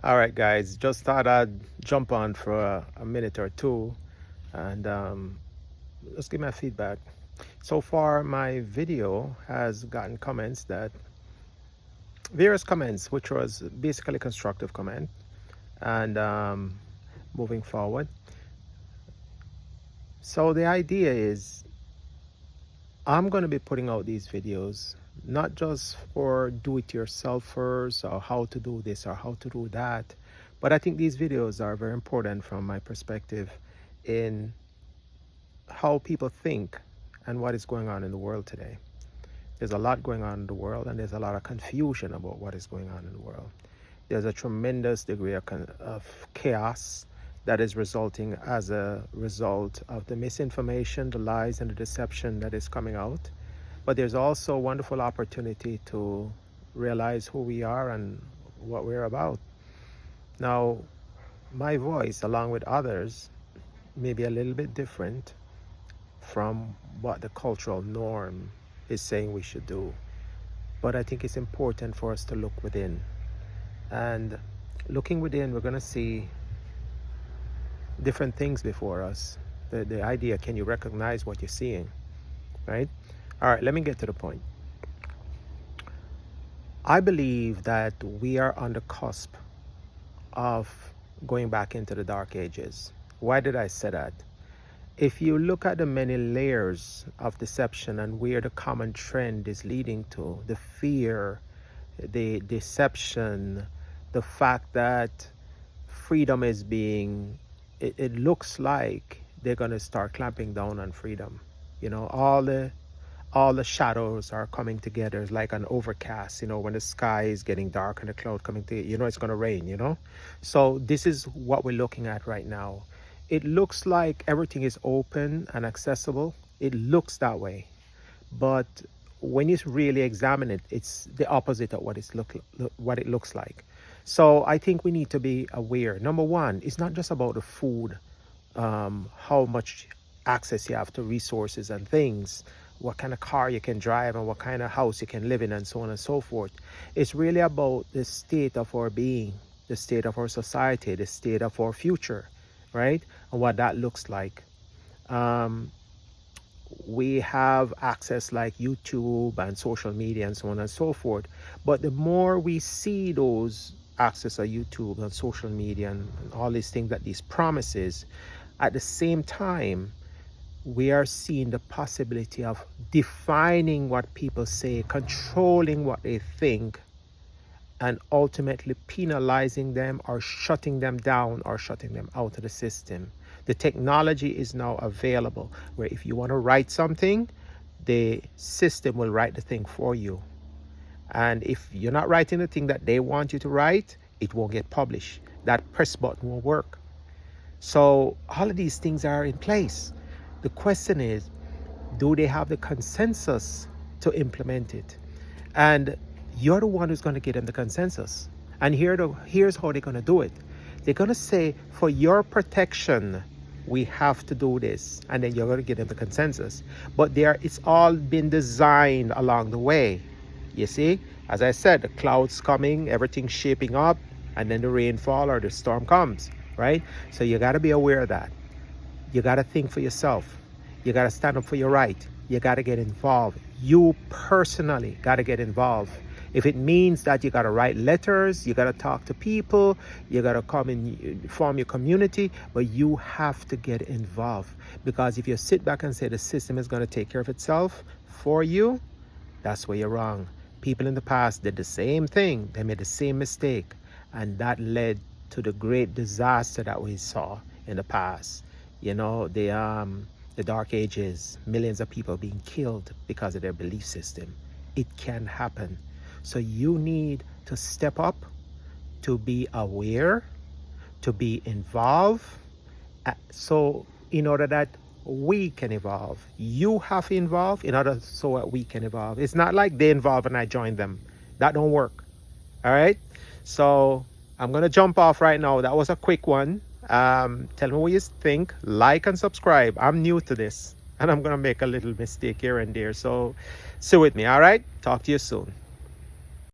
All right, guys, just thought I'd jump on for a minute or two and just give my feedback. So far, my video has gotten comments various comments, which was basically constructive comment. And moving forward. So the idea is I'm going to be putting out these videos not just for do-it-yourselfers or how to do this or how to do that, but I think these videos are very important from my perspective in how people think and what is going on in the world today. There's a lot going on in the world, and there's a lot of confusion about what is going on in the world. There's a tremendous degree of chaos that is resulting as a result of the misinformation, the lies, and the deception that is coming out. But there's also a wonderful opportunity to realize who we are and what we're about. Now, my voice, along with others, may be a little bit different from what the cultural norm is saying we should do. But I think it's important for us to look within. And looking within, we're going to see different things before us. The idea, can you recognize what you're seeing, right? All right, let me get to the point. I believe that we are on the cusp of going back into the dark ages. Why did I say that? If you look at the many layers of deception and where the common trend is leading to, the fear, the deception, the fact that freedom is being, it looks like they're going to start clamping down on freedom. You know, all the shadows are coming together. It's like an overcast, you know, when the sky is getting dark and the cloud coming together, you know, it's going to rain, you know. So this is what we're looking at right now. It looks like everything is open and accessible. It looks that way. But when you really examine it, it's the opposite of what it looks like. So I think we need to be aware. Number one, it's not just about the food, how much access you have to resources and things, what kind of car you can drive and what kind of house you can live in and so on and so forth. It's really about the state of our being, the state of our society, the state of our future, right? And what that looks like. We have access like YouTube and social media and so on and so forth. But the more we see those access of YouTube and social media and all these things, that these promises, at the same time, we are seeing the possibility of defining what people say, controlling what they think, and ultimately penalizing them or shutting them down or shutting them out of the system. The technology is now available where if you want to write something, the system will write the thing for you. And if you're not writing the thing that they want you to write, it won't get published. That press button won't work. So all of these things are in place. The question is, do they have the consensus to implement it? And you're the one who's going to give them the consensus. And here's how they're going to do it. They're going to say, for your protection, we have to do this. And then you're going to give them the consensus. But it's all been designed along the way. You see, as I said, the clouds coming, everything's shaping up, and then the rainfall or the storm comes, right? So you got to be aware of that. You got to think for yourself. You got to stand up for your right. You got to get involved. You personally got to get involved. If it means that you got to write letters, you got to talk to people, you got to come and form your community, but you have to get involved. Because if you sit back and say the system is going to take care of itself for you, that's where you're wrong. People in the past did the same thing. They made the same mistake. And that led to the great disaster that we saw in the past. You know, the dark ages, millions of people being killed because of their belief system. It can happen. So you need to step up, to be aware, to be involved. So in order that we can evolve, you have to involve in order so that we can evolve. It's not like they involve and I join them. That don't work. All right. So I'm going to jump off right now. That was a quick one. Tell me what you think. Like and subscribe. I'm new to this and I'm going to make a little mistake here and there. So stay with me. All right. Talk to you soon.